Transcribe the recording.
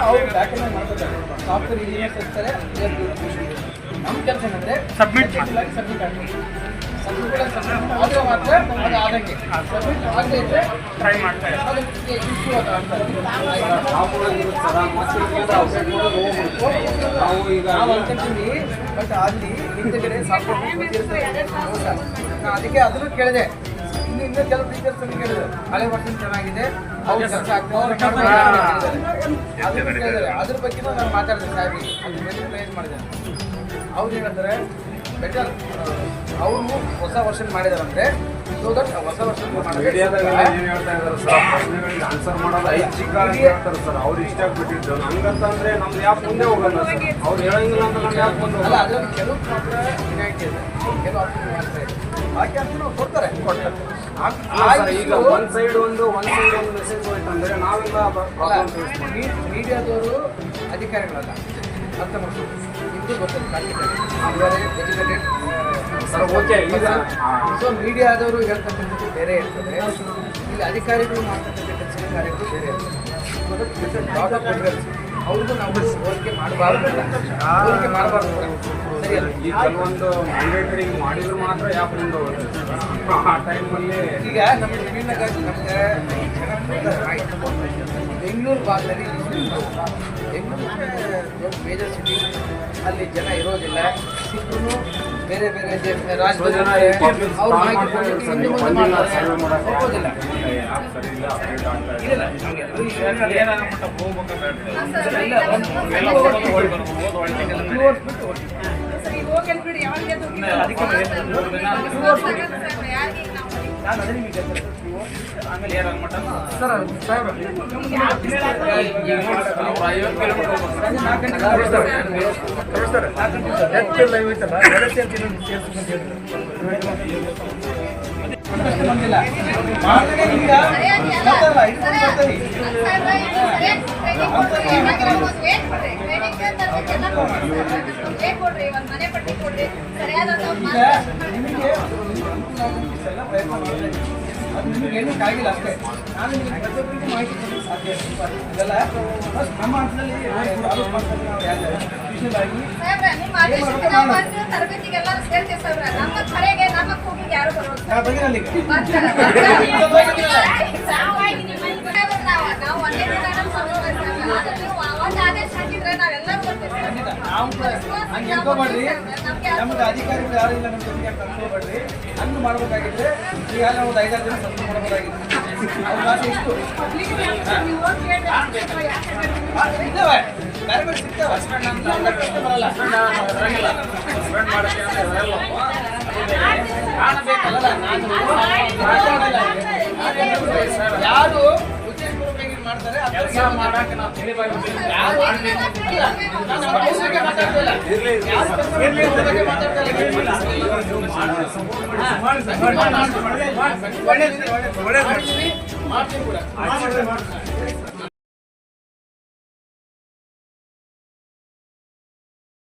ಅವರು ಡಾಕ್ಯುಮೆಂಟ್ ಮಾಡ್ತಾರೆ, software engineers ಇರ್ತಾರೆ. ನಮ್ಮ ಕೆಲಸ ಏನಂದರೆ ಸಬ್ಮಿಟ್ ಸಬ್ಮಿಟ್ ಆಗಬೇಕು. ಆದರೆ ಮಾತ್ರ ಅದು ಆದಂಗೆ ಸಬ್ಮಿಟ್ ಆಗದೆ ಇದ್ದರೆ ಟ್ರೈ ಮಾಡ್ತಾರೆ. ಅದಕ್ಕೆ ಇಶ್ಯೂ ಆಗ್ತದೆ. ನಾವು ಅನ್ಕೊಂತೀವಿ, ಬಟ್ ಅಲ್ಲಿ ಹಿಂದೆಗಡೆ ಸಾಫ್ಟ್ವೇರ್ ಅದಕ್ಕೆ ಅದನ್ನು ಕೇಳಿದೆ. ಇನ್ನೂ ಕೆಲವು ಟೀಚರ್ಸ್ ಅನ್ನು ಕೇಳಿದ್ರು, ಹಳೆ ವರ್ಷ ಚೆನ್ನಾಗಿದೆ, ಅವ್ರು ಕೆಲಸ ಆಗ್ತದೆ ಅದನ್ನು ಕೇಳಿದ್ದಾರೆ. ಅದ್ರ ಬಗ್ಗೆ ನಾನು ಮಾತಾಡಿದೆ ಸಾಹೇಬ್ರಿಗೆ, ಅದ್ರ ಬಗ್ಗೆ ಪ್ರಯತ್ನ ಮಾಡಿದೆ. ಅವ್ರು ಏನಂತಾರೆ, ಬೆಟರ್ ಅವರು ಹೊಸ ವರ್ಷನ್ ಮಾಡಿದಾರಂದ್ರೆ ಸೊ ದಟ್ ಹೊಸ ವರ್ಷನ್ ಆನ್ಸರ್ ಮಾಡೋದು ಐಚ್ಛಿಕ ಹೇಳ್ತಾರೆ ಸರ್. ಅವ್ರು ಇಷ್ಟ ಆಗ್ಬಿಟ್ಟಿದ್ದು ಹಂಗಂತಂದ್ರೆ ನಮ್ದು ಯಾಕೆ ಮುಂದೆ ಹೋಗಲ್ಲ ಸರ್. ಅವ್ರು ಹೇಳಂಗಿಲ್ಲ ಅಂತ ನಮ್ಗೆ ಯಾಕೆ ಮುಂದೆ ಅಲ್ಲ. ಅದರಲ್ಲಿ ಕೆಲವು ಮಾತ್ರ ವಿನಾಯಿತಿ ಇದೆ, ಕೆಲವು ಆಪ್ಷನ್ ಮಾಡ್ತಾ ಇದೆ. ಹಾಗೆ ಅಂತ ನಾವು ಕೊಡ್ತಾರೆ. ಈಗ ಒಂದ್ ಸೈಡ್ ಒಂದು ಮೆಸೇಜ್ ಹೋಯ್ತು ಅಂದ್ರೆ ನಾವೆಲ್ಲ ಮೀಡಿಯಾದವರು ಅಧಿಕಾರಿಗಳಲ್ಲ, ಅರ್ಥ ಮಾಡ್ಕೊಂಡು ಇದು ಗೊತ್ತಿಲ್ಲ. Educated sir okay. ಈಗ ಸೊ ಮೀಡಿಯಾದವರು ಹೇಳ್ತಕ್ಕಂಥದ್ದು ಬೇರೆ ಇರ್ತದೆ, ಇಲ್ಲಿ ಅಧಿಕಾರಿಗಳು ಮಾಡ್ತಕ್ಕಂಥ ಕೆಲಸ ಕಾರ್ಯಗಳು ಬೇರೆ ಇರ್ತದೆ. ಅವ್ರಿಗೂ ನಾವು ಹೋಲಿಕೆ ಮಾಡಬಾರ್ದು, ಹೋಲಿಕೆ ಮಾಡಬಾರ್ದು ಸರಿಯಲ್ಲ. ಈ ಕೆಲವೊಂದು ಮ್ಯಾಂಡೇಟರಿ ಮಾಡಿದ್ರು ಮಾತ್ರ ಯಾಕೆ ಮುಂದೆ ಹೋಗುತ್ತೆ ಆ ಟೈಮಲ್ಲಿ. ಈಗ ನಮಗೆ ವಿಭಿನ್ನ ನಮಗೆ ಬೆಂಗಳೂರು ಭಾಗದಲ್ಲಿ ಬೆಂಗಳೂರಿಗೆ ದೊಡ್ಡ ಮೇಜರ್ ಸಿಟಿ, ಅಲ್ಲಿ ಜನ ಇರೋದಿಲ್ಲ. ಸಿಕ್ಕೂ ಬೇರೆ ಬೇರೆ ರಾಜ್ಯದಲ್ಲಿ ಅವ್ರು ಮಾಹಿತಿ ಕೊಡಲಿಕ್ಕೆ ಹೋಗೋದಿಲ್ಲ. ನಾನು ಅದೇ ನಿಮಗೆ ಆಮೇಲೆ ಏನಾಗ್ಮಟ್ಟ ಸರ್ ಸಾಹೇಬ್ರ ಬಂದಿಲ್ಲ ಅದು ನಿಮಗೇನು ಕಾಗಿಲ್ಲ ಅಷ್ಟೇ. ನಾನು ನಿಮಗೆ ಪ್ರತಿಯೊಬ್ಬರಿಗೂ ಮಾಹಿತಿ ಕೊಡಲಿಕ್ಕೆ ಸಾಧ್ಯ ಇದೆಲ್ಲ ಫಸ್ಟ್ ನಮ್ಮ ಹಂತದಲ್ಲಿ ಚಾಲೂ ಮಾಡ್ತಾರೆ. ನಾವು ಯಾರು ವಿಶೇಷವಾಗಿ ಹಂಗೆ ಅನ್ಕೋಬೇಡ್ರಿ. ನಮ್ಗೆ ಅಧಿಕಾರಿಗಳು ಯಾರು ಇಲ್ಲ ನಮ್ಮ ಜೊತೆಗೆ ಅಂತ ಅನ್ಕೋಬೇಡ್ರಿ. ಹಂಗೆ ಮಾಡ್ಬೇಕಾಗಿದ್ರೆ ಈಗ ನಾವು ಒಂದು 5-6 ದಿನ ಸಬ್ಮಿಟ್ ಮಾಡಬೇಕಾಗಿತ್ತು. ಅವ್ರ ಭಾಷೆ ಇಷ್ಟು ಇದ್ದಾವೆ, ಬೇರೆ ಬೇರೆ ಸಿಗ್ತಾವೆ. ಪ್ರಶ್ನೆ ಬರಲ್ಲ, ಕಾಣಬೇಕಲ್ಲ. ನಾನು ಯಾರು ಉದ್ದೇಶಪೂರ್ವಕವಾಗಿ ಮಾಡ್ತಾರೆ ಕೆಲಸ ಮಾಡಕ್ಕೆ ನಾವು ಮಾಡ್ತೀವಿ ಕೂಡ.